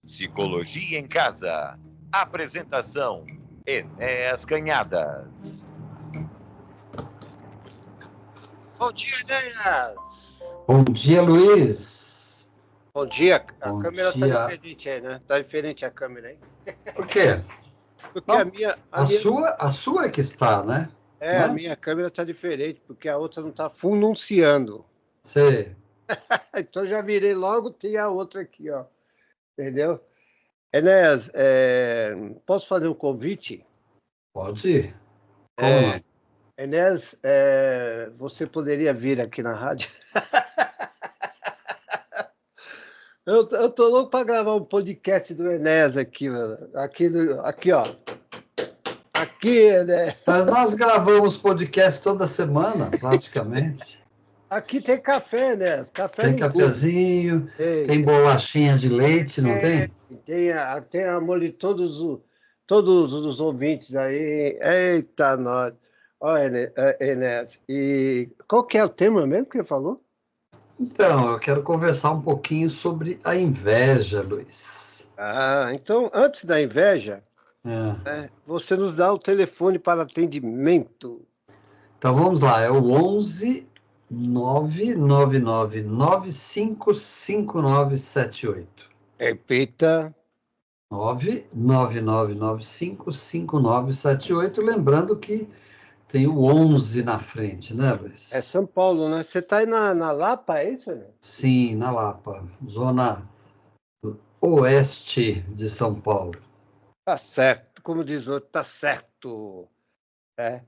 Psicologia em Casa. Apresentação: Enéas Canhadas. Bom dia, Enéas. Bom dia, Luiz. Bom dia. A Bom câmera dia. tá diferente aí, né? Tá diferente a câmera aí. Por quê? Porque Não, a minha A sua é que está, né? a minha câmera tá diferente, porque a outra não tá fununciando. Você... Então já virei logo, tem a outra aqui, ó. Entendeu? Enéas, posso fazer um convite? Pode ir. Como não? Enéas, você poderia vir aqui na rádio? Eu tô louco para gravar um podcast do Enéas aqui, mano. Aqui, ó. Aqui, né? Mas nós gravamos podcast toda semana, praticamente. Aqui tem café, né? Café Tem no cafezinho, Tem, tem bolachinha de leite, não tem? tem amor de todos os ouvintes aí. Eita, nós. Ó, Enéas, e qual que é o tema mesmo que ele falou? Então, eu quero conversar um pouquinho sobre a inveja, Luiz. Ah, então, antes da inveja, É. você nos dá o telefone para atendimento. Então vamos lá, é o 11 999955978. Repita. 999955978, lembrando que tem o 11 na frente, né, Luiz? É São Paulo, né? Você está aí na Lapa, é isso, né? Sim, na Lapa, zona oeste de São Paulo. Tá certo, como diz o outro, tá certo. É.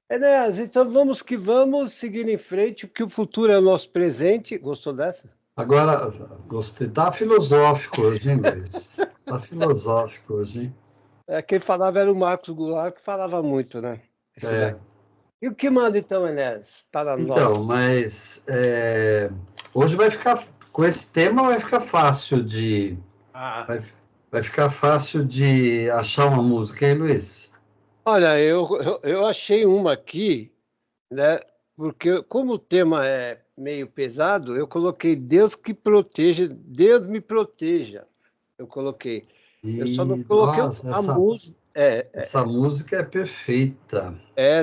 Enéas, então vamos que vamos, seguir em frente, porque o futuro é o nosso presente. Gostou dessa? Agora, gostei, tá filosófico hoje, hein, Luiz? Tá filosófico hoje, hein? Quem falava era o Marcos Goulart, que falava muito, né? Isso daí. E o que manda então, Enéas, para nós? Então, mas hoje vai ficar, com esse tema vai ficar fácil de... Vai ficar fácil de achar uma música, hein, Luiz? Olha, eu achei uma aqui, né? Porque como o tema é meio pesado, eu coloquei Deus que proteja, Deus me proteja. Eu coloquei. Eu só não coloquei Nossa, a música. essa música é perfeita.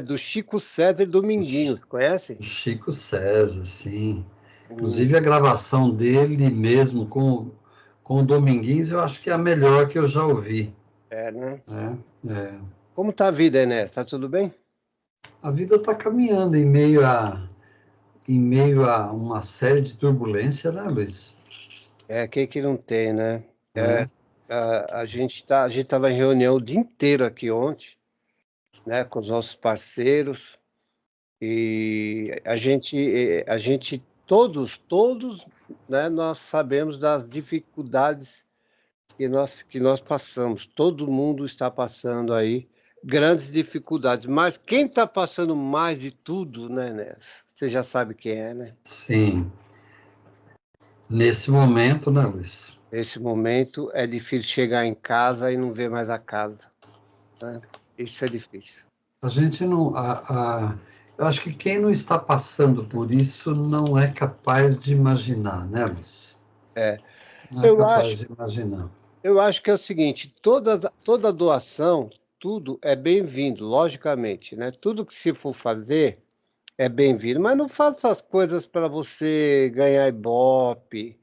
Do Chico César e Dominguinhos, conhece? O Chico César, sim. Inclusive a gravação dele mesmo com o Dominguinhos, eu acho que é a melhor que eu já ouvi. Né? É. Como tá a vida, Enéas? Tá tudo bem? A vida está caminhando em meio a uma série de turbulência, né, Luiz? Quem que não tem, né? É. A gente estava em reunião o dia inteiro aqui ontem, né, com os nossos parceiros, e a gente todos, né, nós sabemos das dificuldades que nós passamos. Todo mundo está passando aí grandes dificuldades, mas quem está passando mais de tudo, né, Ness? Você já sabe quem é, né? Sim. Nesse momento, né, Luiz? Nesse momento é difícil chegar em casa e não ver mais a casa, né? Isso é difícil. A gente não. Eu acho que quem não está passando por isso não é capaz de imaginar, né, Luiz? Não é Eu capaz acho, de imaginar. eu acho que é o seguinte, toda doação, tudo é bem-vindo, logicamente, né? Tudo que se for fazer é bem-vindo, mas não faça as coisas para você ganhar ibope,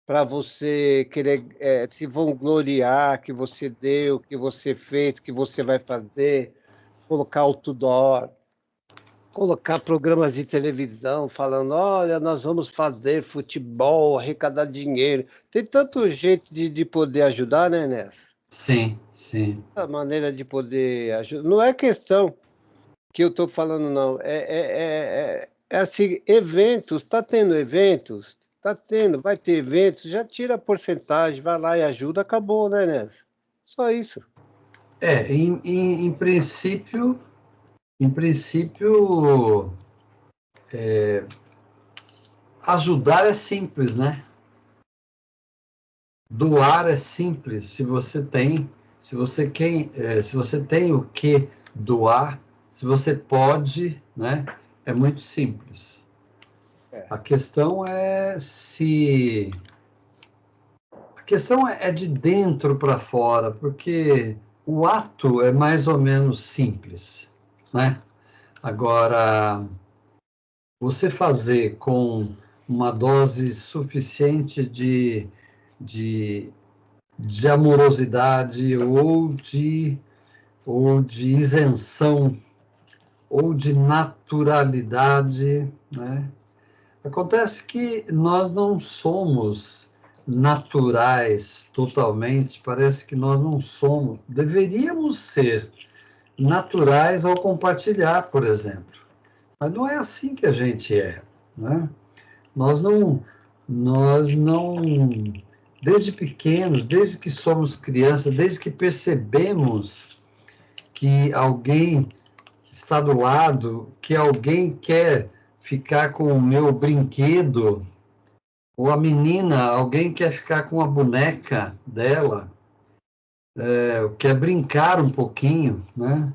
para você querer se vangloriar que você deu, que você fez, que você vai fazer, colocar outdoor, colocar programas de televisão falando, olha, nós vamos fazer futebol, arrecadar dinheiro. Tem tanto jeito de poder ajudar, né, Nessa? Sim, sim. A maneira de poder ajudar. Não é questão que eu estou falando, não. É assim, eventos, está tendo eventos? Está tendo, vai ter eventos, já tira a porcentagem, vai lá e ajuda, acabou, né, Nessa? Só isso. Em princípio, ajudar é simples, né? Doar é simples. Se você tem o que doar, se você pode, né? É muito simples. A questão é questão é de dentro para fora, porque o ato é mais ou menos simples, né? Agora, você fazer com uma dose suficiente de amorosidade ou de isenção ou de naturalidade, né? Acontece que nós não somos naturais totalmente, parece que nós não somos, deveríamos ser naturais ao compartilhar, por exemplo. Mas não é assim que a gente é, né? Nós não, desde pequenos, desde que somos crianças, desde que percebemos que alguém está do lado, que alguém quer ficar com o meu brinquedo, ou a menina, alguém quer ficar com a boneca dela, quer brincar um pouquinho, né?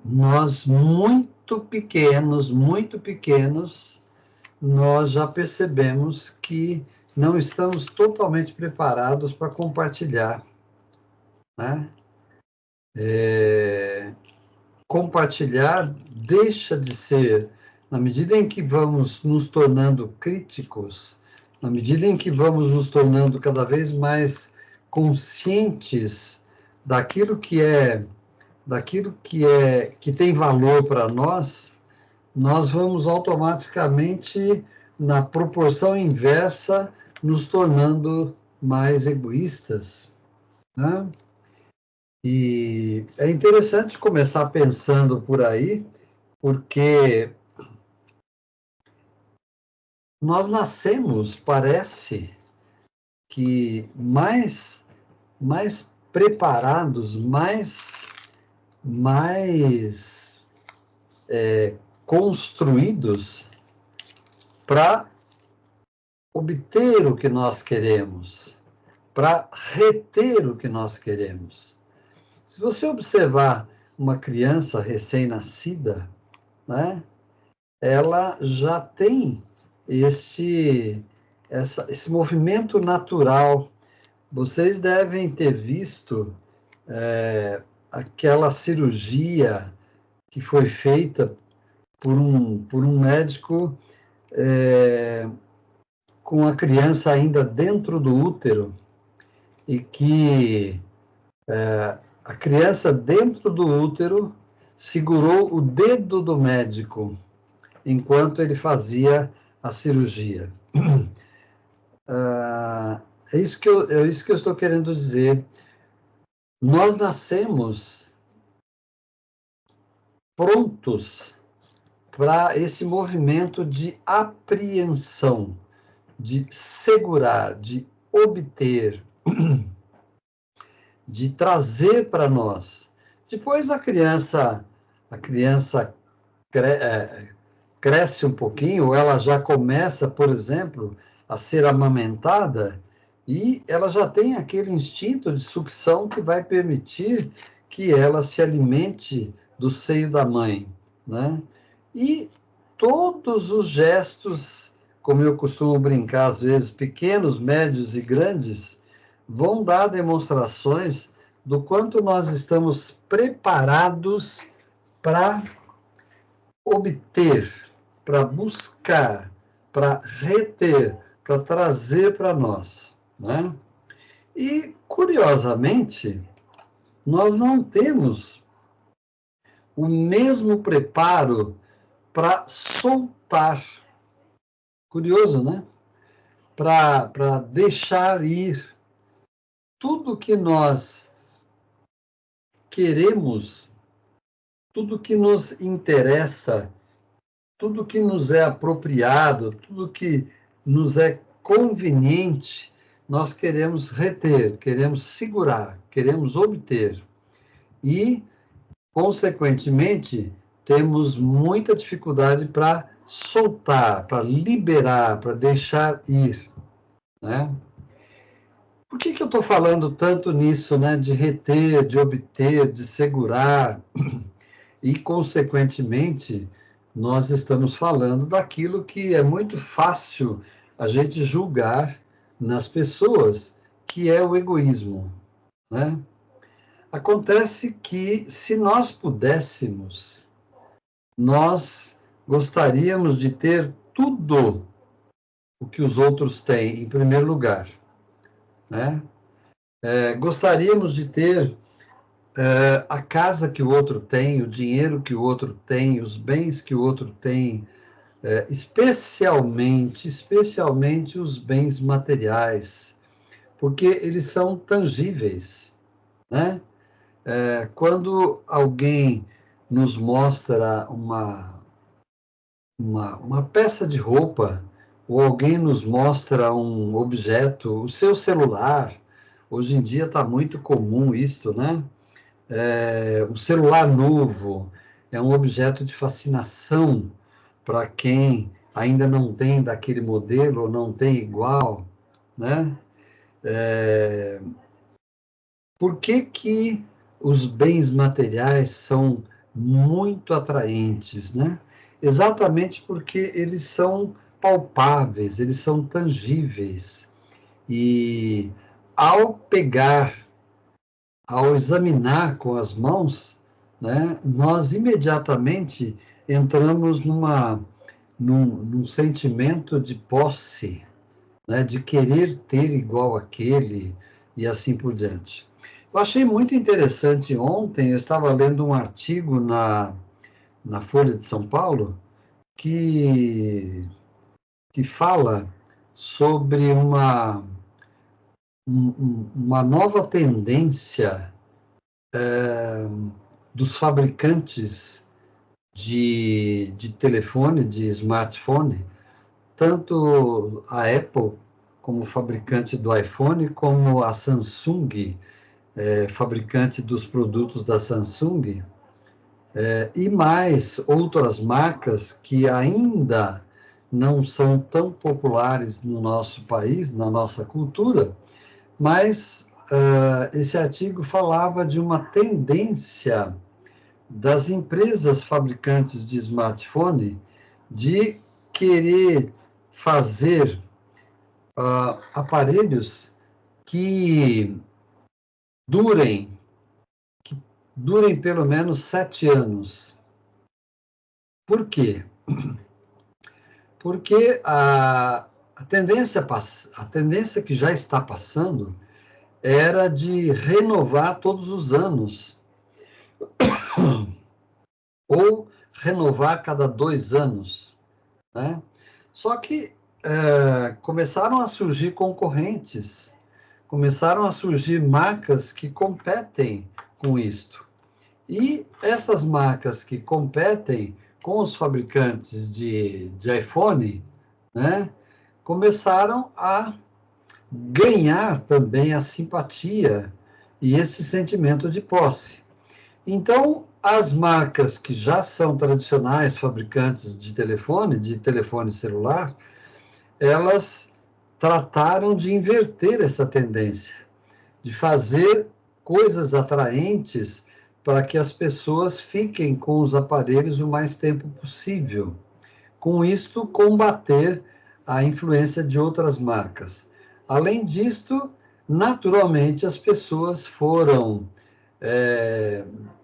Nós, muito pequenos, nós já percebemos que não estamos totalmente preparados para compartilhar, né? Compartilhar deixa de ser, na medida em que vamos nos tornando críticos, na medida em que vamos nos tornando cada vez mais conscientes daquilo que tem valor para nós, nós vamos automaticamente, na proporção inversa, nos tornando mais egoístas, né? E é interessante começar pensando por aí, porque nós nascemos, parece que mais preparados, mais construídos para obter o que nós queremos, para reter o que nós queremos. Se você observar uma criança recém-nascida, né, ela já tem esse movimento natural. Vocês devem ter visto aquela cirurgia que foi feita por um médico com a criança ainda dentro do útero, e que a criança dentro do útero segurou o dedo do médico enquanto ele fazia a cirurgia. É isso que eu estou querendo dizer. Nós nascemos prontos para esse movimento de apreensão, de segurar, de obter, de trazer para nós. Depois a criança cresce um pouquinho, ela já começa, por exemplo, a ser amamentada, e ela já tem aquele instinto de sucção que vai permitir que ela se alimente do seio da mãe, né? E todos os gestos, como eu costumo brincar às vezes, pequenos, médios e grandes, vão dar demonstrações do quanto nós estamos preparados para obter, para buscar, para reter, para trazer para nós, né? E, curiosamente, nós não temos o mesmo preparo para soltar. Curioso, né? Para deixar ir tudo que nós queremos, tudo que nos interessa, tudo que nos é apropriado, tudo que nos é conveniente, nós queremos reter, queremos segurar, queremos obter. E, consequentemente, temos muita dificuldade para soltar, para liberar, para deixar ir, né? Por que eu estou falando tanto nisso, né? De reter, de obter, de segurar? E, consequentemente, nós estamos falando daquilo que é muito fácil a gente julgar, nas pessoas, que é o egoísmo, né? Acontece que, se nós pudéssemos, nós gostaríamos de ter tudo o que os outros têm, em primeiro lugar, né? Gostaríamos de ter a casa que o outro tem, o dinheiro que o outro tem, os bens que o outro tem, especialmente os bens materiais, porque eles são tangíveis, né? Quando alguém nos mostra uma peça de roupa, ou alguém nos mostra um objeto, o seu celular, hoje em dia está muito comum isto, né? O celular novo é um objeto de fascinação para quem ainda não tem daquele modelo ou não tem igual, né? Por que que os bens materiais são muito atraentes, né? Exatamente porque eles são palpáveis, eles são tangíveis. E ao pegar, ao examinar com as mãos, né, nós imediatamente entramos num sentimento de posse, né, de querer ter igual aquele e assim por diante. Eu achei muito interessante ontem, eu estava lendo um artigo na Folha de São Paulo que fala sobre uma nova tendência dos fabricantes de telefone, de smartphone, tanto a Apple como fabricante do iPhone, como a Samsung, fabricante dos produtos da Samsung, e mais outras marcas que ainda não são tão populares no nosso país, na nossa cultura, mas esse artigo falava de uma tendência das empresas fabricantes de smartphone de querer fazer aparelhos que durem pelo menos 7 anos. Por quê? Porque a tendência que já está passando era de renovar todos os anos, ou renovar cada 2 anos, né? Só que começaram a surgir concorrentes, começaram a surgir marcas que competem com isto. E essas marcas que competem com os fabricantes de iPhone, né, começaram a ganhar também a simpatia e esse sentimento de posse. Então, as marcas que já são tradicionais fabricantes de telefone celular, elas trataram de inverter essa tendência, de fazer coisas atraentes para que as pessoas fiquem com os aparelhos o mais tempo possível. Com isto, combater a influência de outras marcas. Além disto, naturalmente, as pessoas foram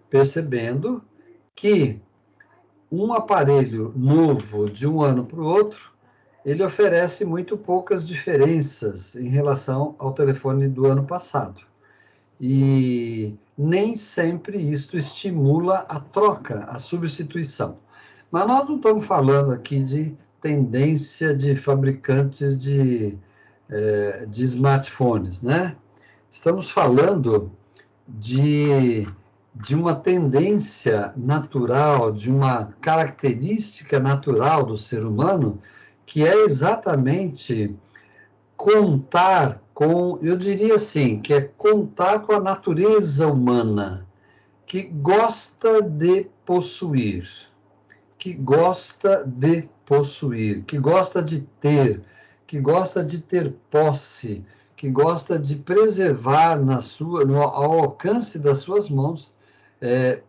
percebendo que um aparelho novo de um ano para o outro, ele oferece muito poucas diferenças em relação ao telefone do ano passado. E nem sempre isto estimula a troca, a substituição. Mas nós não estamos falando aqui de tendência de fabricantes de smartphones, né? Estamos falando de uma tendência natural, de uma característica natural do ser humano, que é exatamente contar com, eu diria assim, que é contar com a natureza humana, que gosta de possuir, que gosta de ter, que gosta de ter posse, que gosta de preservar ao alcance das suas mãos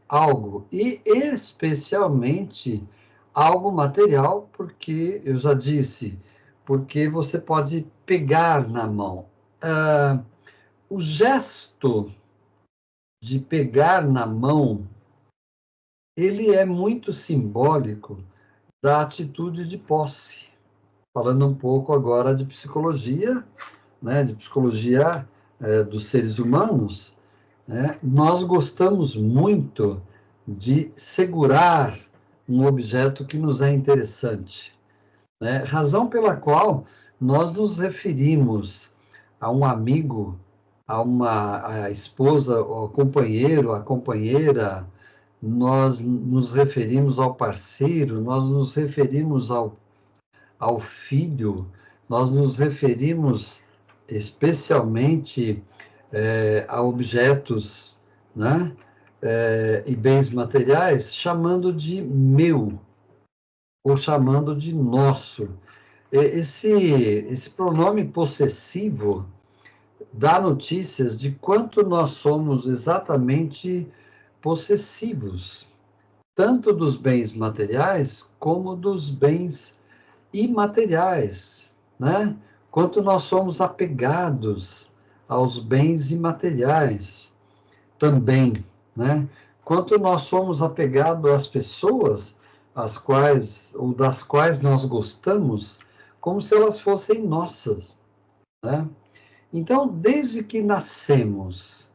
algo, e especialmente algo material, porque eu já disse, porque você pode pegar na mão. O gesto de pegar na mão, ele é muito simbólico da atitude de posse. Falando um pouco agora de psicologia, né, de psicologia dos seres humanos, né, nós gostamos muito de segurar um objeto que nos é interessante, né, razão pela qual nós nos referimos a um amigo, a esposa, ao companheiro, a companheira, nós nos referimos ao parceiro, nós nos referimos ao filho, nós nos referimos especialmente a objetos, né, e bens materiais, chamando de meu, ou chamando de nosso. Esse pronome possessivo dá notícias de quanto nós somos exatamente possessivos, tanto dos bens materiais como dos bens imateriais, né? Quanto nós somos apegados aos bens imateriais também, né? Quanto nós somos apegados às pessoas das quais nós gostamos, como se elas fossem nossas, né? Então, desde que nascemos,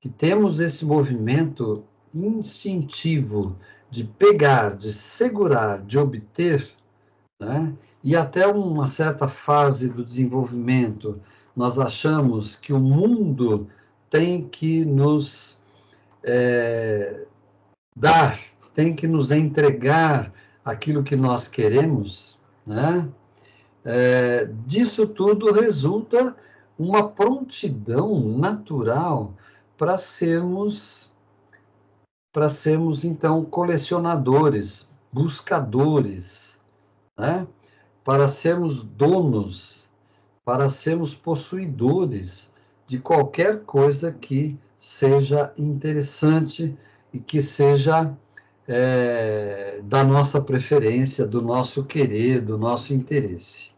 que temos esse movimento instintivo de pegar, de segurar, de obter, né? E até uma certa fase do desenvolvimento, nós achamos que o mundo tem que nos dar, tem que nos entregar aquilo que nós queremos, né? Disso tudo resulta uma prontidão natural para sermos, então, colecionadores, buscadores, né? Para sermos donos, para sermos possuidores de qualquer coisa que seja interessante e que seja da nossa preferência, do nosso querer, do nosso interesse.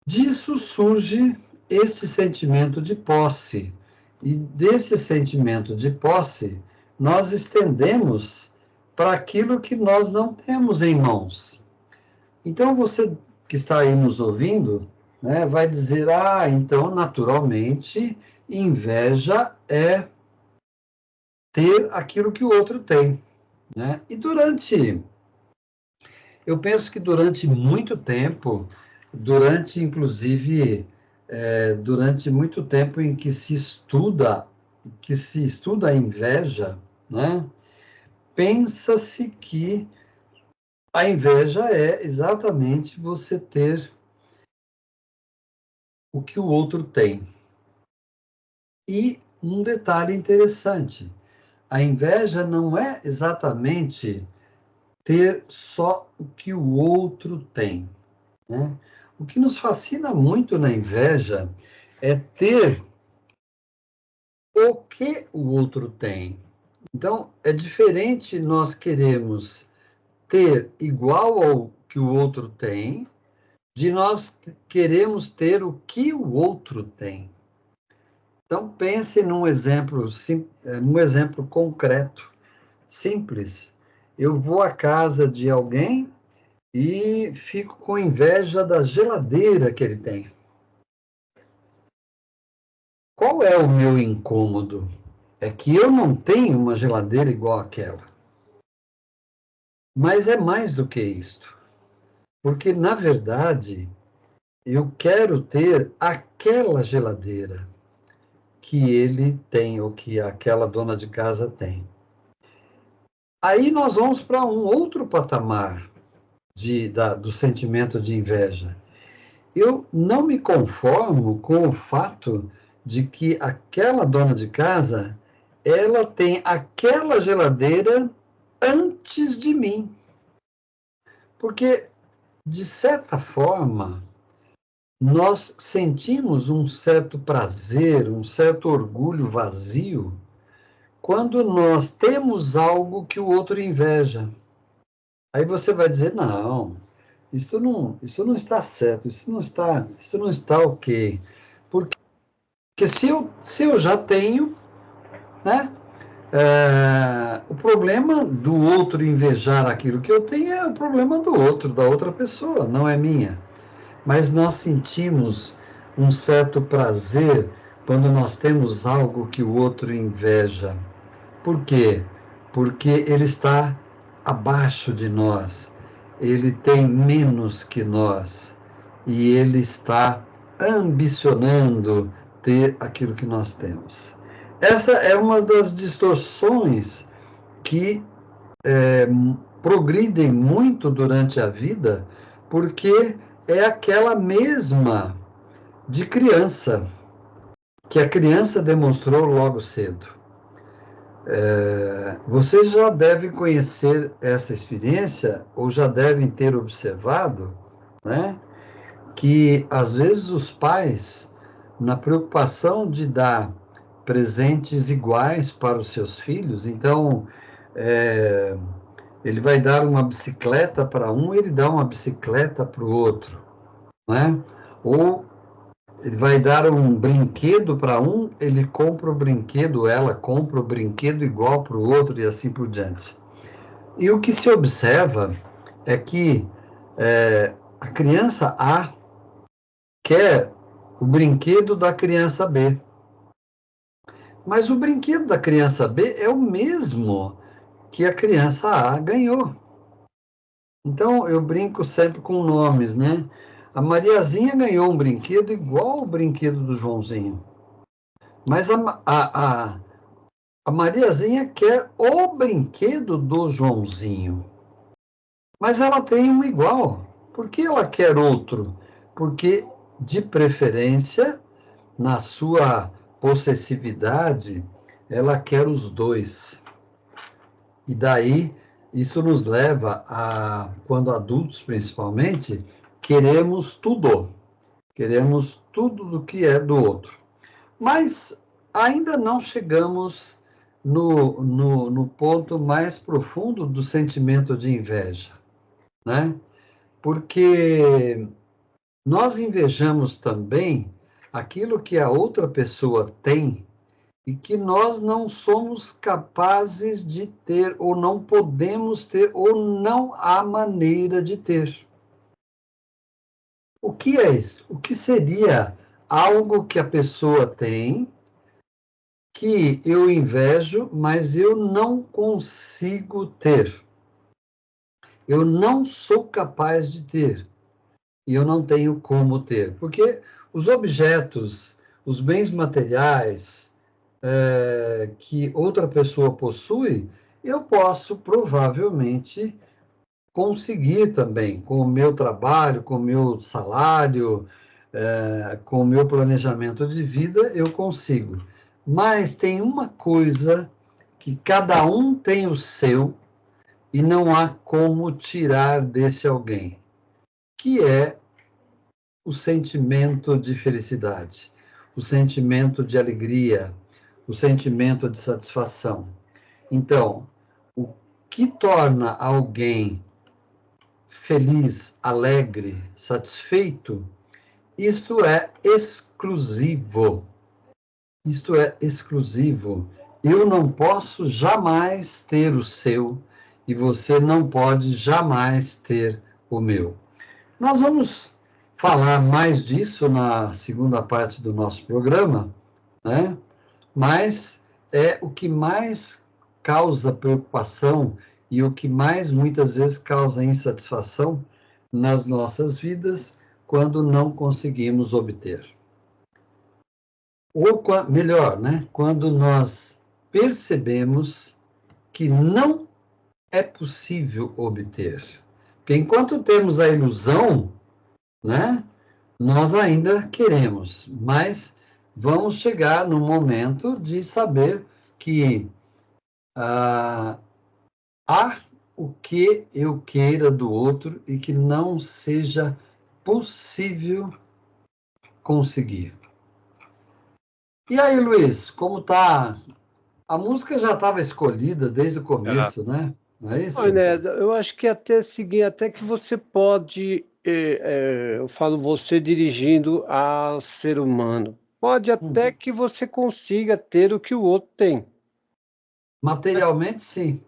Disso surge este sentimento de posse, e desse sentimento de posse, nós estendemos para aquilo que nós não temos em mãos. Então, você que está aí nos ouvindo, né, vai dizer, então, naturalmente, inveja é ter aquilo que o outro tem, né? E eu penso que durante muito tempo, inclusive, durante muito tempo em que se estuda a inveja, né, pensa-se que a inveja é exatamente você ter o que o outro tem. E um detalhe interessante, a inveja não é exatamente ter só o que o outro tem, né? O que nos fascina muito na inveja é ter o que o outro tem. Então, é diferente nós queremos ter igual ao que o outro tem, de nós queremos ter o que o outro tem. Então, pense num exemplo concreto, simples. Eu vou à casa de alguém e fico com inveja da geladeira que ele tem. Qual é o meu incômodo? É que eu não tenho uma geladeira igual àquela. Mas é mais do que isto. Porque, na verdade, eu quero ter aquela geladeira que ele tem, ou que aquela dona de casa tem. Aí nós vamos para um outro patamar do sentimento de inveja. Eu não me conformo com o fato de que aquela dona de casa, ela tem aquela geladeira antes de mim. Porque, de certa forma, nós sentimos um certo prazer, um certo orgulho vazio, quando nós temos algo que o outro inveja. Aí você vai dizer, não, Isso não está certo, isso não está ok. Porque se eu já tenho, né? O problema do outro invejar aquilo que eu tenho é o problema do outro, da outra pessoa, não é minha. Mas nós sentimos um certo prazer quando nós temos algo que o outro inveja. Por quê? Porque ele está abaixo de nós, ele tem menos que nós e ele está ambicionando ter aquilo que nós temos. Essa é uma das distorções que progridem muito durante a vida, porque é aquela mesma de criança, que a criança demonstrou logo cedo. Vocês já devem conhecer essa experiência, ou já devem ter observado, né, que às vezes os pais, na preocupação de dar presentes iguais para os seus filhos, então, ele vai dar uma bicicleta para um, ele dá uma bicicleta para o outro, né? Ou ele vai dar um brinquedo para um, ele compra o brinquedo, ela compra o brinquedo igual para o outro e assim por diante. E o que se observa é que a criança A quer o brinquedo da criança B. Mas o brinquedo da criança B é o mesmo que a criança A ganhou. Então, eu brinco sempre com nomes, né? A Mariazinha ganhou um brinquedo igual ao brinquedo do Joãozinho. Mas a Mariazinha quer o brinquedo do Joãozinho. Mas ela tem um igual. Por que ela quer outro? Porque, de preferência, na sua possessividade, ela quer os dois. E daí, isso nos leva a, quando adultos principalmente, queremos tudo do que é do outro. Mas ainda não chegamos no ponto mais profundo do sentimento de inveja, né? Porque nós invejamos também aquilo que a outra pessoa tem e que nós não somos capazes de ter, ou não podemos ter, ou não há maneira de ter. O que é isso? O que seria algo que a pessoa tem, que eu invejo, mas eu não consigo ter? Eu não sou capaz de ter. E eu não tenho como ter. Porque os objetos, os bens materiais que outra pessoa possui, eu posso provavelmente conseguir também, com o meu trabalho, com o meu salário, com o meu planejamento de vida, eu consigo. Mas tem uma coisa que cada um tem o seu e não há como tirar desse alguém, que é o sentimento de felicidade, o sentimento de alegria, o sentimento de satisfação. Então, o que torna alguém feliz, alegre, satisfeito, isto é exclusivo. Isto é exclusivo. Eu não posso jamais ter o seu e você não pode jamais ter o meu. Nós vamos falar mais disso na segunda parte do nosso programa, né? Mas é o que mais causa preocupação e o que mais muitas vezes causa insatisfação nas nossas vidas quando não conseguimos obter. Ou melhor, né? Quando nós percebemos que não é possível obter. Porque enquanto temos a ilusão, né? Nós ainda queremos, mas vamos chegar no momento de saber que há o que eu queira do outro e que não seja possível conseguir. E aí, Luiz, como tá? A música já estava escolhida desde o começo, né? não é isso? Olha, Inés, eu acho que até seguir, até que você pode, eu falo você dirigindo ao ser humano, pode até que você consiga ter o que o outro tem. Materialmente, sim.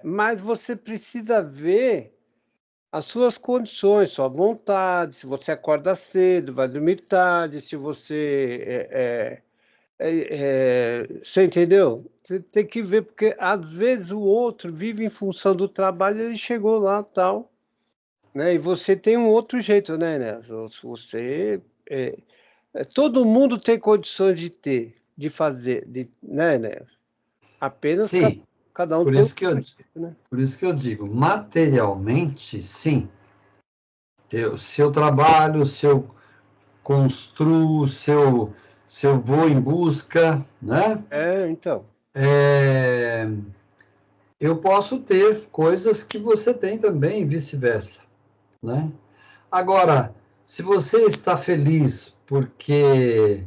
Mas você precisa ver as suas condições, sua vontade, se você acorda cedo, vai dormir tarde, se você você entendeu? Você tem que ver, porque às vezes o outro vive em função do trabalho, ele chegou lá, tal, né? E você tem um outro jeito, né, Você, todo mundo tem condições de ter, de fazer, né? Apenas Sim, cada um por tem o isso que seu eu, jeito, né? por isso que eu digo, materialmente, sim. Se eu trabalho, se eu construo, se eu vou em busca, né? Então. Eu posso ter coisas que você tem também e vice-versa, né? Agora, se você está feliz porque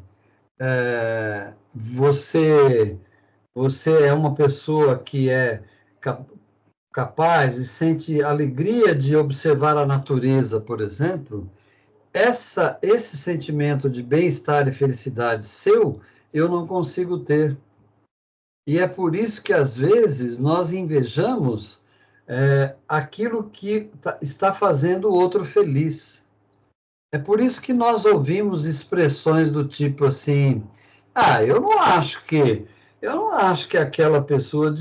você é uma pessoa que é capaz e sente alegria de observar a natureza, por exemplo, esse sentimento de bem-estar e felicidade seu, eu não consigo ter. E é por isso que, às vezes, nós invejamos aquilo que está fazendo o outro feliz. É por isso que nós ouvimos expressões do tipo assim: ah, eu não acho que aquela pessoa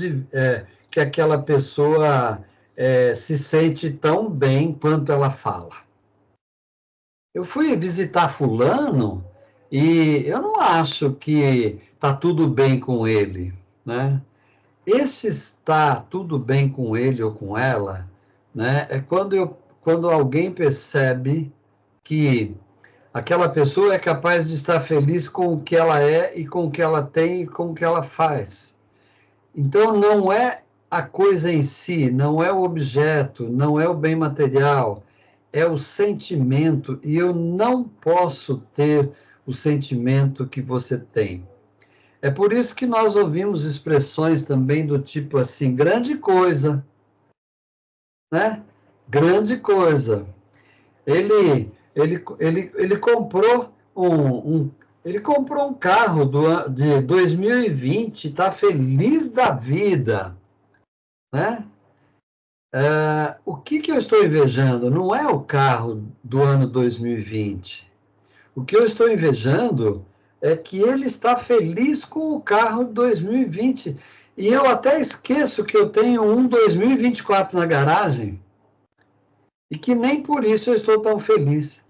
se sente tão bem quanto ela fala. Eu fui visitar fulano e eu não acho que está tudo bem com ele, né? Esse está tudo bem com ele ou com ela, né? É quando alguém percebe que aquela pessoa é capaz de estar feliz com o que ela é e com o que ela tem e com o que ela faz. Então, não é a coisa em si, não é o objeto, não é o bem material, é o sentimento, e eu não posso ter o sentimento que você tem. É por isso que nós ouvimos expressões também do tipo assim, grande coisa, né? Grande coisa. Ele comprou ele comprou um carro de 2020, está feliz da vida, né? O que eu estou invejando? Não é o carro do ano 2020. O que eu estou invejando é que ele está feliz com o carro de 2020. E eu até esqueço que eu tenho um 2024 na garagem e que nem por isso eu estou tão feliz.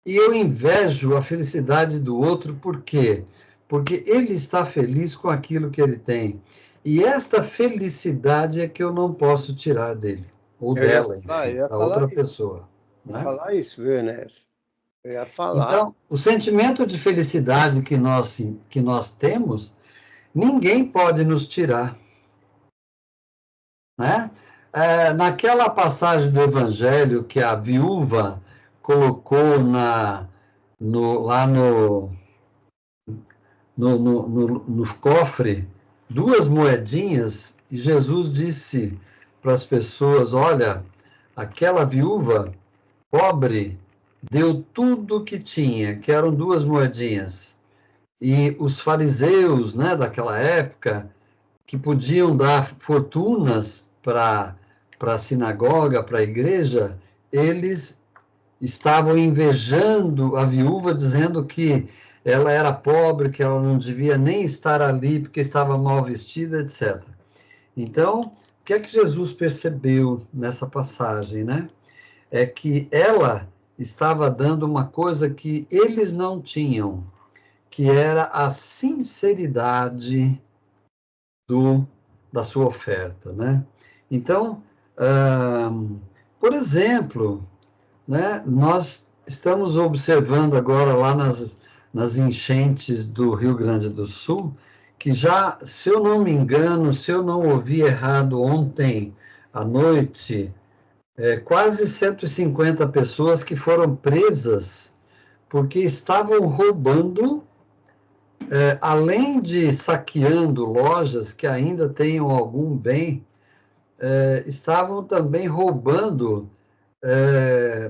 E eu invejo a felicidade do outro, por quê? Porque ele está feliz com aquilo que ele tem. E esta felicidade é que eu não posso tirar dele, ou dela, Eu enfim, ia da falar outra isso, pessoa. Né? viu, Enéas? Eu ia falar. Então, o sentimento de felicidade que nós temos, ninguém pode nos tirar. Né? Naquela passagem do Evangelho que a viúva colocou lá no cofre duas moedinhas, e Jesus disse para as pessoas: olha, aquela viúva pobre deu tudo o que tinha, que eram duas moedinhas. E os fariseus, né, daquela época, que podiam dar fortunas para a sinagoga, para a igreja, eles estavam invejando a viúva, dizendo que ela era pobre, que ela não devia nem estar ali porque estava mal vestida, etc. Então, o que é que Jesus percebeu nessa passagem, né? É que ela estava dando uma coisa que eles não tinham, que era a sinceridade da sua oferta, né? Então, por exemplo, né, nós estamos observando agora lá nas enchentes do Rio Grande do Sul, que já, se eu não me engano, se eu não ouvi errado ontem à noite, quase 150 pessoas que foram presas porque estavam roubando, além de saqueando lojas que ainda tenham algum bem, estavam também roubando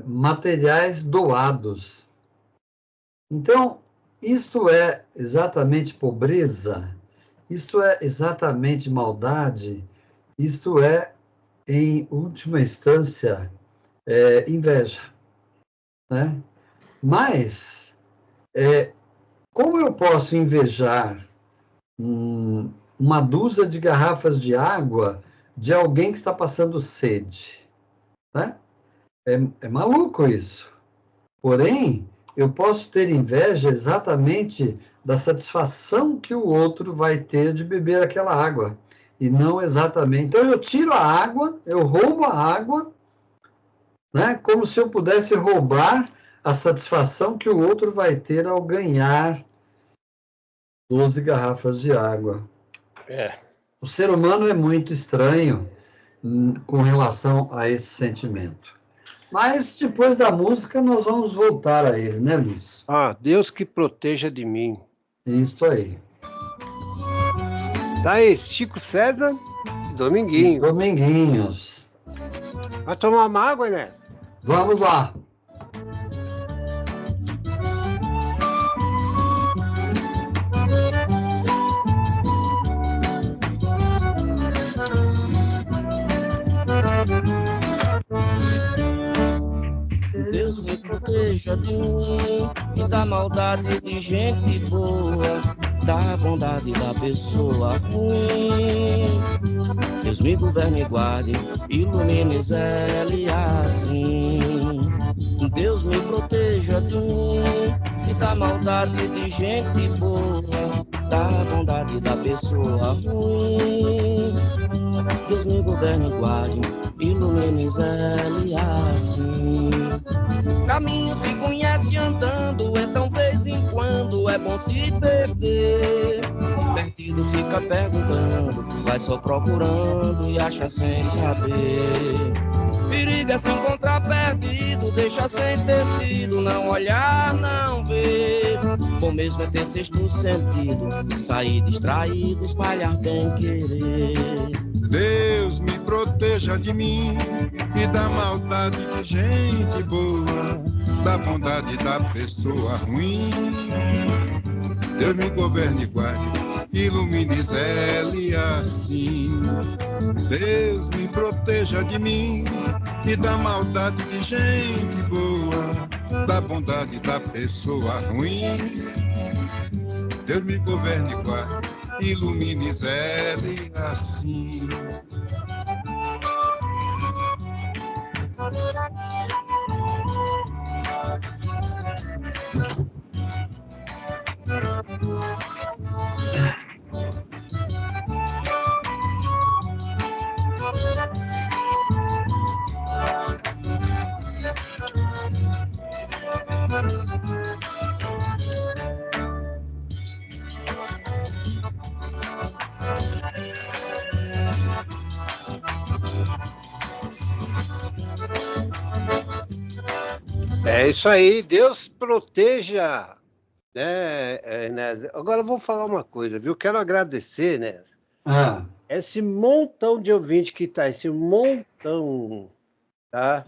materiais doados. Então, isto é exatamente pobreza? Isto é exatamente maldade? Isto é, em última instância, inveja, né? Mas, como eu posso invejar uma dúzia de garrafas de água de alguém que está passando sede, né? É maluco isso. Porém, eu posso ter inveja exatamente da satisfação que o outro vai ter de beber aquela água, e não exatamente. Então, eu tiro a água, eu roubo a água, né? Como se eu pudesse roubar a satisfação que o outro vai ter ao ganhar 12 garrafas de água. O ser humano é muito estranho com relação a esse sentimento. Mas depois da música nós vamos voltar a ele, né, Luiz? Deus que proteja de mim. Isso aí. Tá aí, Chico César e Dominguinhos. Dominguinhos. Vai tomar uma água, né? Vamos lá. Deus me proteja de mim e da maldade de gente boa, da bondade da pessoa ruim. Deus me governe e guarde, ilumine zele assim. Deus me proteja de mim e da maldade de gente boa, da bondade da pessoa ruim. Deus me governe e guarde, ilumine zele assim. Caminho se conhece andando, então vez em quando é bom se perder. Perdido fica perguntando, vai só procurando e acha sem saber. Perigo é se encontrar perdido, deixa sem tecido, não olhar, não ver. Bom mesmo é ter sexto sentido, sair distraído, espalhar bem querer. Deus me proteja de mim e da maldade de gente boa, da bondade da pessoa ruim. Deus me governe e guarde, ilumine zele assim. Deus me proteja de mim e da maldade de gente boa, da bondade da pessoa ruim. Deus me governe e guarde, ilumine zele assim. É isso aí, Deus proteja, né? Agora eu vou falar uma coisa, viu? Quero agradecer, né? Esse montão de ouvinte que tá, esse montão, tá?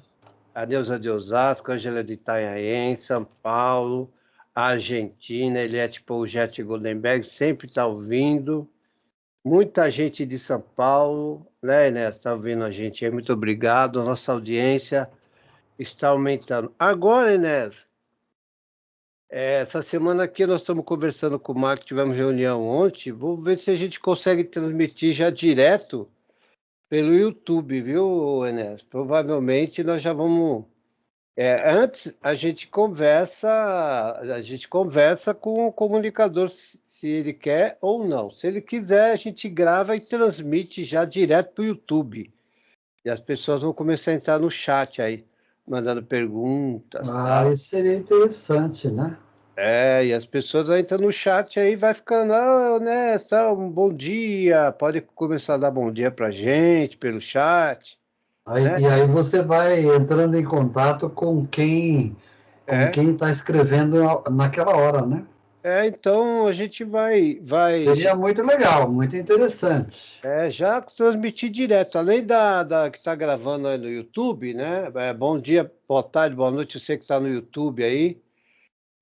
A Neuza de Osasco, a Angela de Itanhaém, São Paulo, a Argentina, Eliette Pougete Goldenberg, sempre tá ouvindo. Muita gente de São Paulo, né, Inés? Tá ouvindo a gente aí, muito obrigado, a nossa audiência está aumentando. Agora, Inés, essa semana aqui nós estamos conversando com o Marco, tivemos reunião ontem, vou ver se a gente consegue transmitir já direto pelo YouTube, viu, Inés? Provavelmente nós já vamos... antes a gente conversa com o comunicador se ele quer ou não. Se ele quiser, a gente grava e transmite já direto para o YouTube. E as pessoas vão começar a entrar no chat aí, mandando perguntas. Tá? Isso seria interessante, né? E as pessoas vão entrar no chat aí, vai ficando, né, um bom dia, pode começar a dar bom dia pra gente pelo chat. Né? E aí você vai entrando em contato com quem está escrevendo naquela hora, né? Então a gente vai Seria muito legal, muito interessante. já transmitir direto, além da que está gravando aí no YouTube, né? Bom dia, boa tarde, boa noite, você que está no YouTube aí.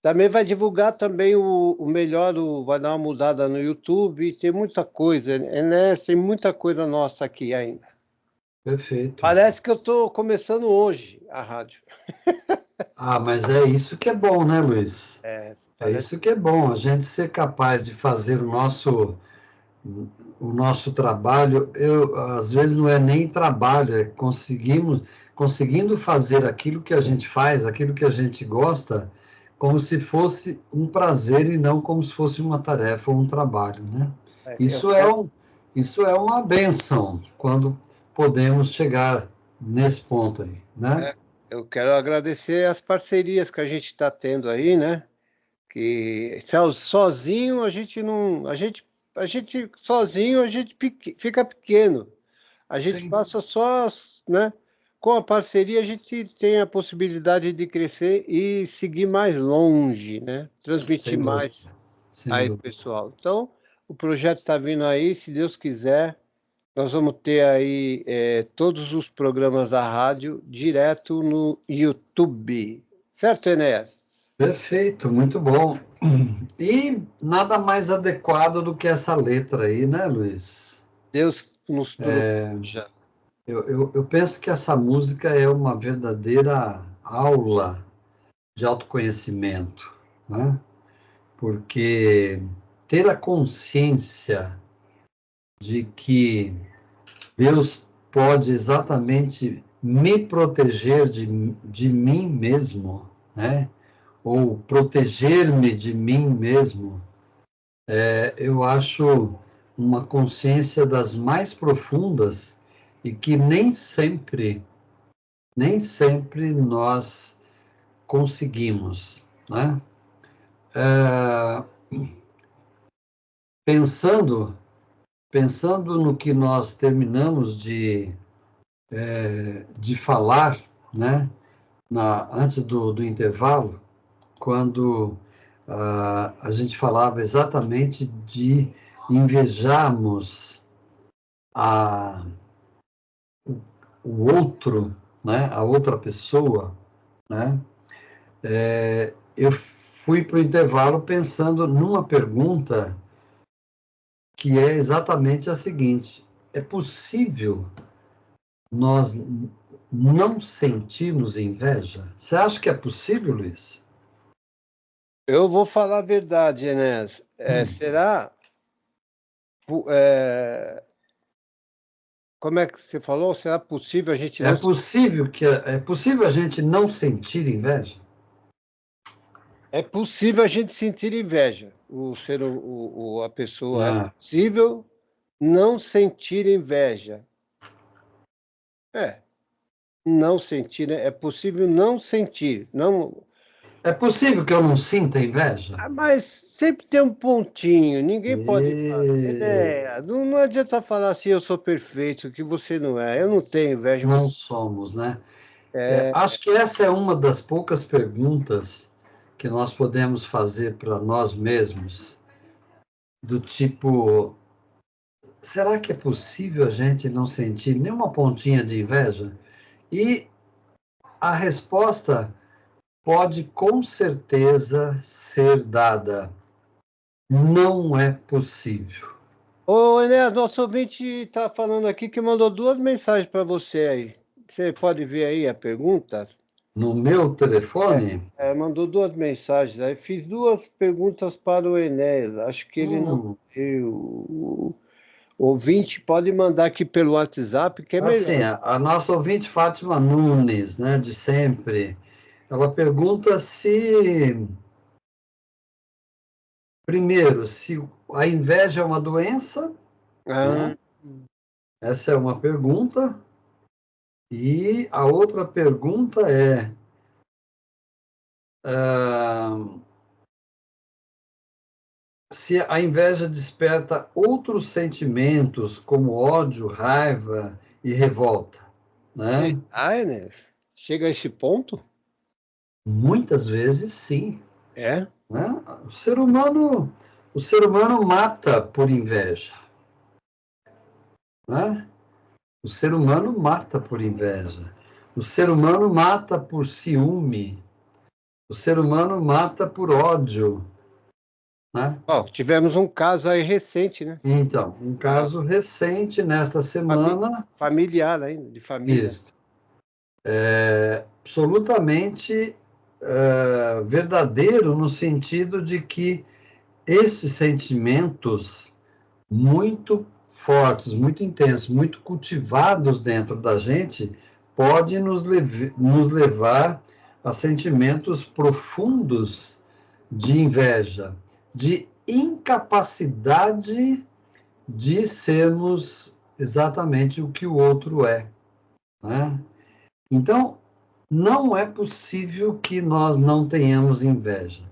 Também vai divulgar também o melhor, vai dar uma mudada no YouTube, tem muita coisa, né? Tem muita coisa nossa aqui ainda. Perfeito. Parece que eu estou começando hoje a rádio. Mas é isso que é bom, né, Luiz? É Parece... isso que é bom, a gente ser capaz de fazer o nosso trabalho. Às vezes não é nem trabalho, é conseguindo fazer aquilo que a gente faz, aquilo que a gente gosta, como se fosse um prazer e não como se fosse uma tarefa ou um trabalho, né? Isso é uma bênção quando podemos chegar nesse ponto aí, né? Eu quero agradecer as parcerias que a gente está tendo aí, né? Que sozinho a gente não, a gente sozinho a gente fica pequeno. A gente passa só, né? Com a parceria a gente tem a possibilidade de crescer e seguir mais longe, né? Transmitir mais aí, pessoal. Então, o projeto está vindo aí, se Deus quiser, nós vamos ter aí todos os programas da rádio direto no YouTube. Certo, Enéas? Perfeito, muito bom. E nada mais adequado do que essa letra aí, né, Luiz? Deus nos proteja. Eu penso que essa música é uma verdadeira aula de autoconhecimento, né? Porque ter a consciência de que Deus pode exatamente me proteger de mim mesmo, né? Ou proteger-me de mim mesmo, eu acho uma consciência das mais profundas e que nem sempre nós conseguimos, né? Pensando no que nós terminamos de falar, né? Antes do intervalo, quando a gente falava exatamente de invejarmos o outro, né? A outra pessoa, né? Eu fui para o intervalo pensando numa pergunta que é exatamente a seguinte: é possível nós não sentirmos inveja? Você acha que é possível, Luiz? Eu vou falar a verdade, Enéas. Será? Como é que você falou? Será possível a gente não... É possível a gente não sentir inveja? É possível a gente sentir inveja. A pessoa é possível não sentir inveja. Não sentir, né? É possível não sentir, não. É possível que eu não sinta inveja? Mas sempre tem um pontinho, ninguém pode fazer. Não adianta falar assim, eu sou perfeito, que você não é. Eu não tenho inveja. Não somos, né? Acho que essa é uma das poucas perguntas que nós podemos fazer para nós mesmos, do tipo, será que é possível a gente não sentir nenhuma pontinha de inveja? E a resposta pode com certeza ser dada. Não é possível. Ô, Enéas, nosso ouvinte está falando aqui que mandou 2 mensagens para você aí. Você pode ver aí a pergunta? No meu telefone? Mandou 2 mensagens aí. Fiz 2 perguntas para o Enéas. Acho que ele não viu. O ouvinte pode mandar aqui pelo WhatsApp, que é melhor. Assim, a nossa ouvinte Fátima Nunes, né, de sempre, ela pergunta primeiro, se a inveja é uma doença, né? Essa é uma pergunta. E a outra pergunta é, se a inveja desperta outros sentimentos, como ódio, raiva e revolta, né? Enéas, chega a esse ponto? Muitas vezes, sim. né? O ser humano mata por inveja, né? O ser humano mata por inveja. O ser humano mata por ciúme. O ser humano mata por ódio, né? Ó, tivemos um caso aí recente, né? Então, um caso recente nesta semana. Familiar ainda, de família. Isso. Absolutamente verdadeiro no sentido de que esses sentimentos muito fortes, muito intensos, muito cultivados dentro da gente, podem nos levar a sentimentos profundos de inveja, de incapacidade de sermos exatamente o que o outro é, né? Então, não é possível que nós não tenhamos inveja.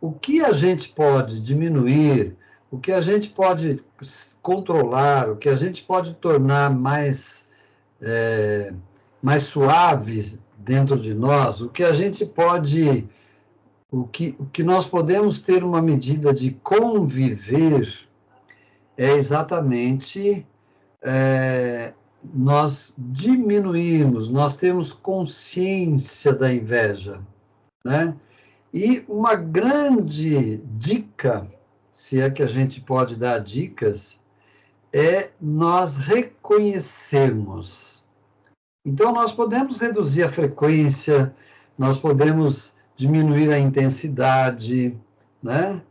O que a gente pode diminuir, o que a gente pode controlar, o que a gente pode tornar mais suaves dentro de nós, o que a gente pode, o que nós podemos ter uma medida de conviver é exatamente nós diminuirmos, nós temos consciência da inveja, né? E uma grande dica, se é que a gente pode dar dicas, é nós reconhecermos. Então, nós podemos reduzir a frequência, nós podemos diminuir a intensidade, né?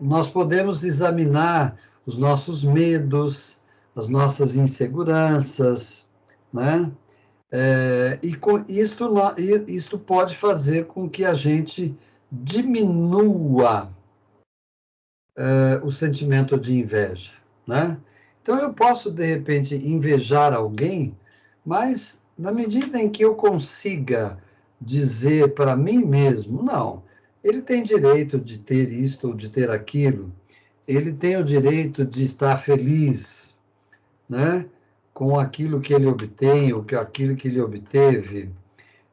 Nós podemos examinar os nossos medos, as nossas inseguranças, né? E com isto pode fazer com que a gente diminua o sentimento de inveja, né? Então, eu posso, de repente, invejar alguém, mas na medida em que eu consiga dizer para mim mesmo, não, ele tem direito de ter isto ou de ter aquilo, ele tem o direito de estar feliz, né, com aquilo que ele obtém, ou com aquilo que ele obteve.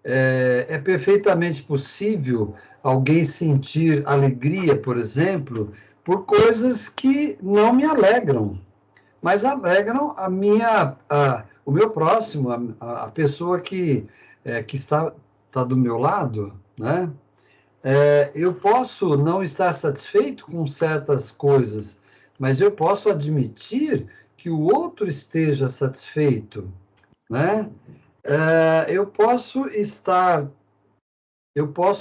É perfeitamente possível alguém sentir alegria, por exemplo, por coisas que não me alegram, mas alegram o meu próximo, a pessoa que está do meu lado, né? Eu posso não estar satisfeito com certas coisas, mas eu posso admitir que o outro esteja satisfeito, né? Eu posso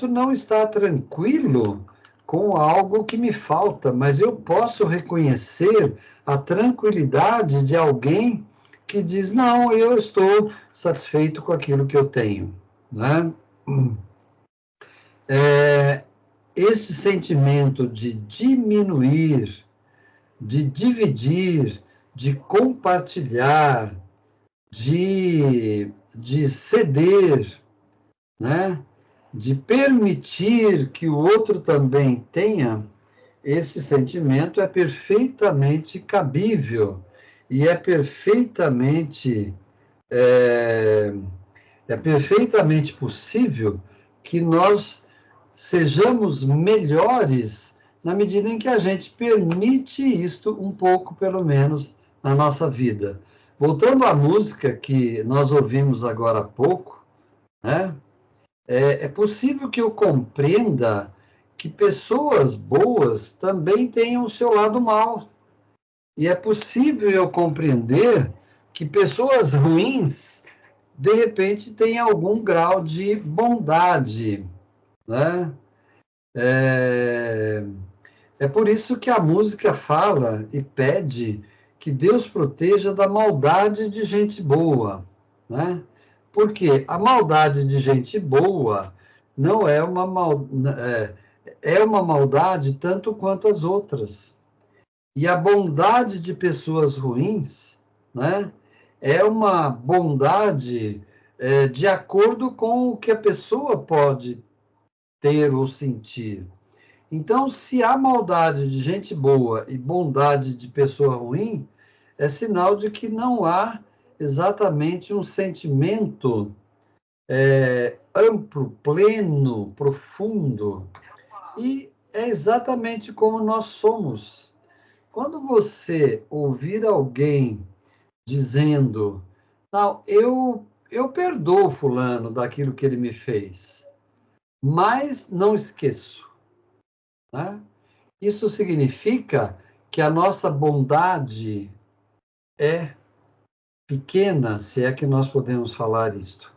não estar tranquilo com algo que me falta, mas eu posso reconhecer a tranquilidade de alguém que diz, não, eu estou satisfeito com aquilo que eu tenho, né? Esse sentimento de diminuir, de dividir, de compartilhar, de ceder, né? De permitir que o outro também tenha, esse sentimento é perfeitamente cabível e é perfeitamente possível que nós sejamos melhores na medida em que a gente permite isto um pouco, pelo menos, na nossa vida. Voltando à música que nós ouvimos agora há pouco, né? É possível que eu compreenda que pessoas boas também tenham o seu lado mal. E é possível eu compreender que pessoas ruins, de repente, têm algum grau de bondade, né? É por isso que a música fala e pede que Deus proteja da maldade de gente boa, né? Porque a maldade de gente boa não é uma maldade tanto quanto as outras. E a bondade de pessoas ruins, né, é uma bondade de acordo com o que a pessoa pode ter ou sentir. Então, se há maldade de gente boa e bondade de pessoa ruim, é sinal de que não há exatamente um sentimento amplo, pleno, profundo E é exatamente como nós somos. Quando você ouvir alguém dizendo, não, eu perdoo fulano daquilo que ele me fez, mas não esqueço, né? Isso significa que a nossa bondade é pequena, se é que nós podemos falar isto,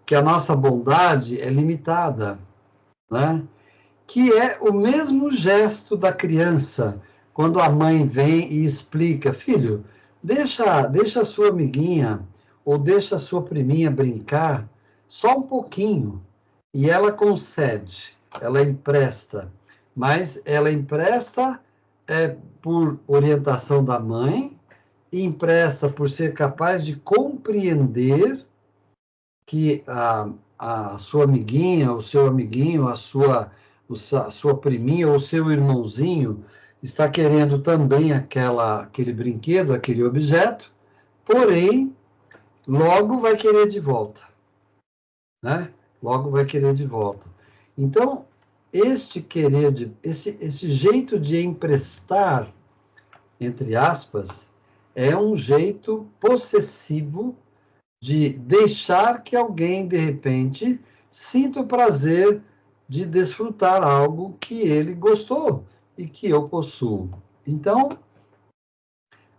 que a nossa bondade é limitada, né? Que é o mesmo gesto da criança, quando a mãe vem e explica, filho, deixa a sua amiguinha ou deixa a sua priminha brincar só um pouquinho, e ela concede, ela empresta, mas ela empresta por orientação da mãe, e empresta por ser capaz de compreender que a sua amiguinha, o seu amiguinho, a sua priminha ou o seu irmãozinho está querendo também aquele brinquedo, aquele objeto, porém, logo vai querer de volta, né? Logo vai querer de volta. Então, esse jeito de emprestar, entre aspas, é um jeito possessivo de deixar que alguém, de repente, sinta o prazer de desfrutar algo que ele gostou e que eu possuo. Então,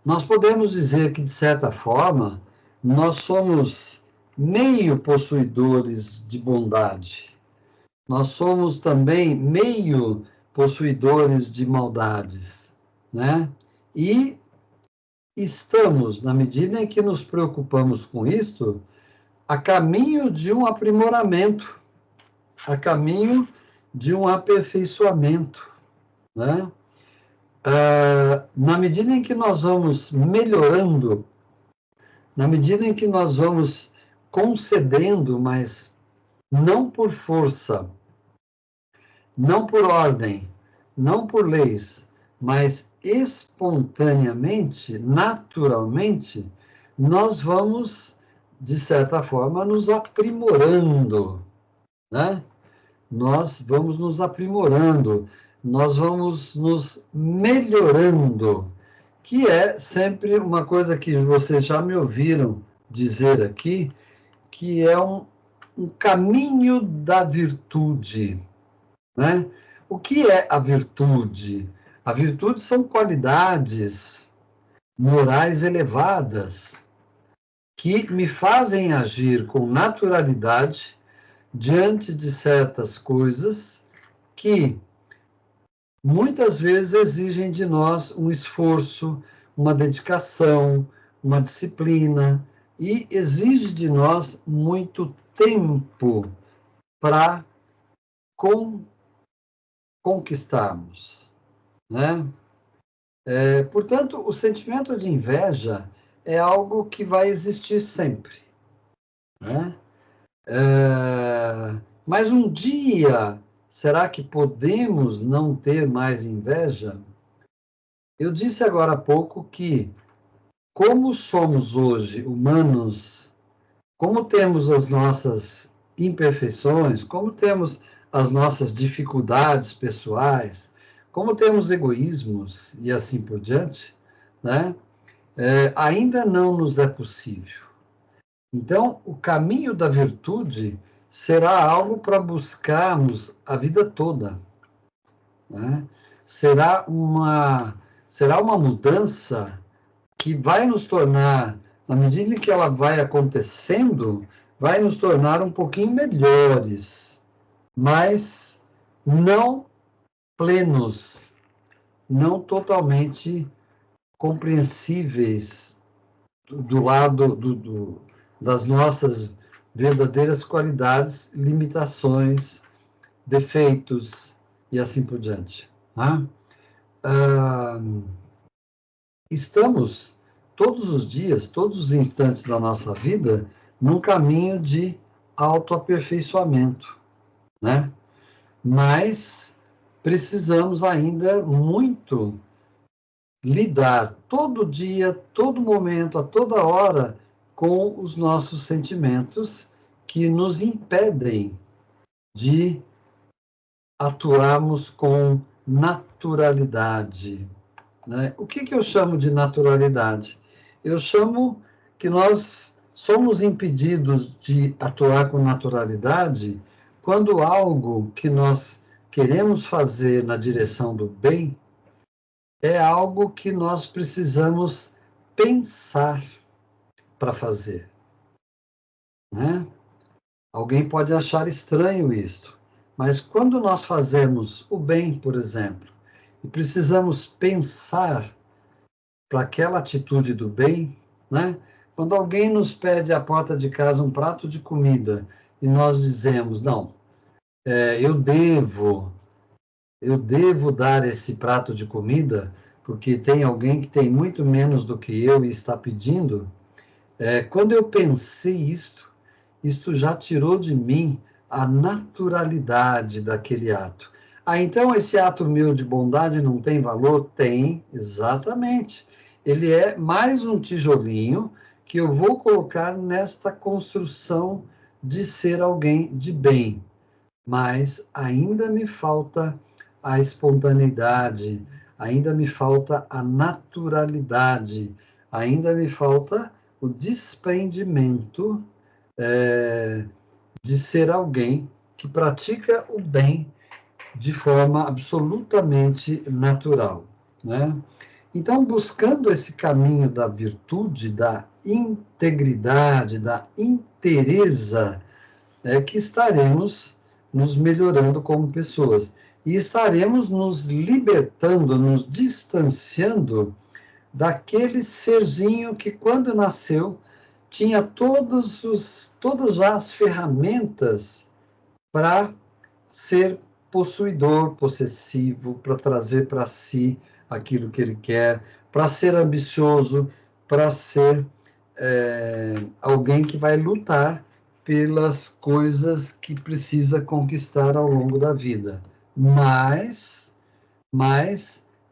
nós podemos dizer que, de certa forma, nós somos meio possuidores de bondade. Nós somos também meio possuidores de maldades, né? E estamos, na medida em que nos preocupamos com isto, a caminho de um aprimoramento, a caminho de um aperfeiçoamento, né? Na medida em que nós vamos melhorando, na medida em que nós vamos concedendo, mas não por força, não por ordem, não por leis, mas espontaneamente, naturalmente, nós vamos, de certa forma, nos aprimorando, né? Nós vamos nos aprimorando, nós vamos nos melhorando, que é sempre uma coisa que vocês já me ouviram dizer aqui, que é um caminho da virtude, né? O que é a virtude? A virtude são qualidades morais elevadas que me fazem agir com naturalidade diante de certas coisas que muitas vezes exigem de nós um esforço, uma dedicação, uma disciplina, e exige de nós muito tempo para conquistarmos, né? Portanto, o sentimento de inveja é algo que vai existir sempre, né? Mas um dia, será que podemos não ter mais inveja? Eu disse agora há pouco que, como somos hoje humanos, como temos as nossas imperfeições, como temos as nossas dificuldades pessoais, como temos egoísmos e assim por diante, né? Ainda não nos é possível. Então, o caminho da virtude será algo para buscarmos a vida toda, né? Será uma mudança que vai nos tornar, na medida em que ela vai acontecendo, vai nos tornar um pouquinho melhores, mas não plenos, não totalmente compreensíveis do lado das nossas verdadeiras qualidades, limitações, defeitos e assim por diante. Né? Estamos todos os dias, todos os instantes da nossa vida, num caminho de autoaperfeiçoamento, né? Mas precisamos ainda muito lidar todo dia, todo momento, a toda hora, com os nossos sentimentos que nos impedem de atuarmos com naturalidade, né? O que eu chamo de naturalidade? Eu chamo que nós somos impedidos de atuar com naturalidade quando algo que nós queremos fazer na direção do bem é algo que nós precisamos pensar para fazer, né? Alguém pode achar estranho isto, mas quando nós fazemos o bem, por exemplo, e precisamos pensar para aquela atitude do bem, né? Quando alguém nos pede à porta de casa um prato de comida e nós dizemos, não, eu devo dar esse prato de comida porque tem alguém que tem muito menos do que eu e está pedindo, quando eu pensei isto já tirou de mim a naturalidade daquele ato. Então esse ato meu de bondade não tem valor? Tem, exatamente. Ele é mais um tijolinho que eu vou colocar nesta construção de ser alguém de bem. Mas ainda me falta a espontaneidade, ainda me falta a naturalidade, ainda me falta o desprendimento de ser alguém que pratica o bem de forma absolutamente natural, né? Então, buscando esse caminho da virtude, da integridade, da inteireza, é que estaremos nos melhorando como pessoas. E estaremos nos libertando, nos distanciando daquele serzinho que, quando nasceu, tinha todas já as ferramentas para ser possuidor, possessivo, para trazer para si aquilo que ele quer, para ser ambicioso, para ser alguém que vai lutar pelas coisas que precisa conquistar ao longo da vida. Mas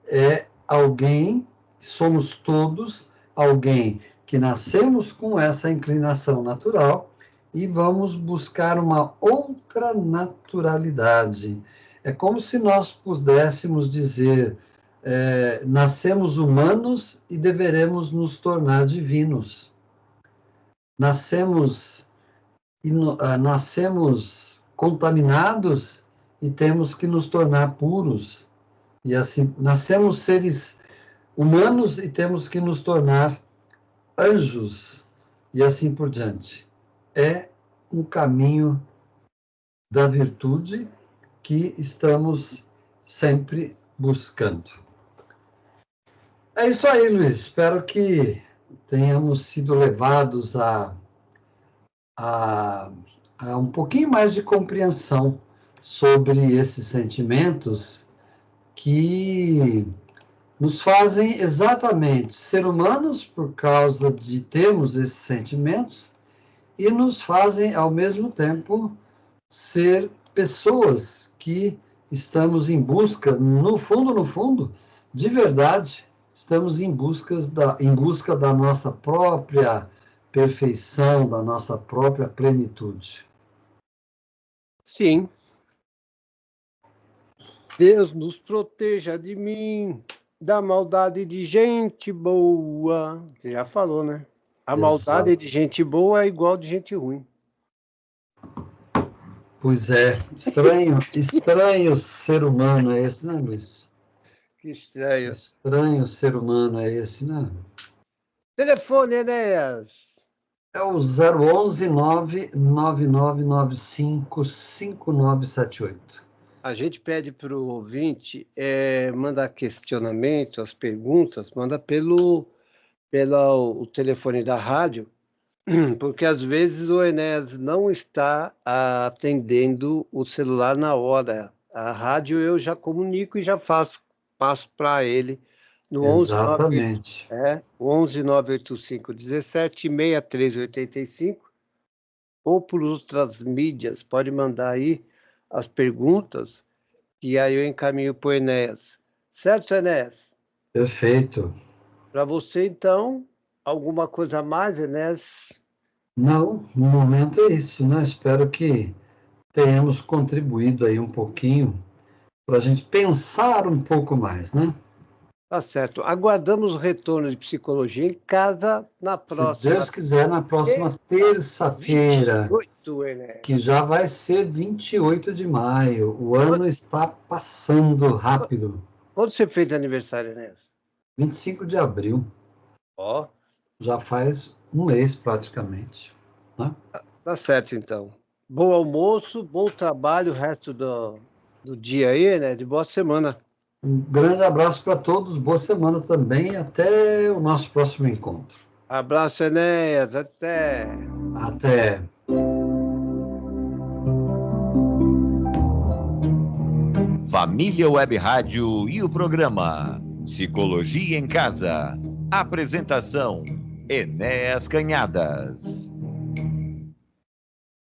é alguém, somos todos alguém que nascemos com essa inclinação natural e vamos buscar uma outra naturalidade. É como se nós pudéssemos dizer, nascemos humanos e deveremos nos tornar divinos. Nascemos contaminados e temos que nos tornar puros. E assim, nascemos seres humanos e temos que nos tornar anjos, e assim por diante. É um caminho da virtude que estamos sempre buscando. É isso aí, Luiz. Espero que tenhamos sido levados a um pouquinho mais de compreensão sobre esses sentimentos que nos fazem exatamente ser humanos por causa de termos esses sentimentos e nos fazem, ao mesmo tempo, ser pessoas que estamos em busca, no fundo, de verdade, estamos em busca da nossa própria perfeição, da nossa própria plenitude. Sim. Deus nos proteja de mim, da maldade de gente boa. Você já falou, né? A maldade de gente boa é igual de gente ruim. Pois é. Estranho ser humano é esse, né, Luiz? Que estranho. Estranho ser humano é esse, né? Telefone, Enéas. É o 011 99995 5978. A gente pede para o ouvinte mandar questionamento, as perguntas, manda pelo telefone da rádio, porque às vezes o Enéas não está atendendo o celular na hora. A rádio eu já comunico e já passo para ele no 11 985 17 6385 ou por outras mídias. Pode mandar aí as perguntas e aí eu encaminho para o Enéas. Certo, Enéas? Perfeito. Para você, então, alguma coisa a mais, Enéas? Não, no momento é isso, né? Espero que tenhamos contribuído aí um pouquinho para a gente pensar um pouco mais, né? Tá certo. Aguardamos o retorno de Psicologia em Casa na próxima. Se Deus quiser, na próxima terça-feira, 28, Enéas. que já vai ser 28 de maio. O ano está passando rápido. Quando você fez aniversário, Enéas? 25 de abril. Ó. Já faz um mês, praticamente. Né? Tá certo, então. Bom almoço, bom trabalho, o resto do dia aí, né? De boa semana. Um grande abraço para todos, boa semana também, até o nosso próximo encontro. Abraço, Enéas, até. Até. Família Web Rádio e o programa Psicologia em Casa. Apresentação: Enéas Canhadas.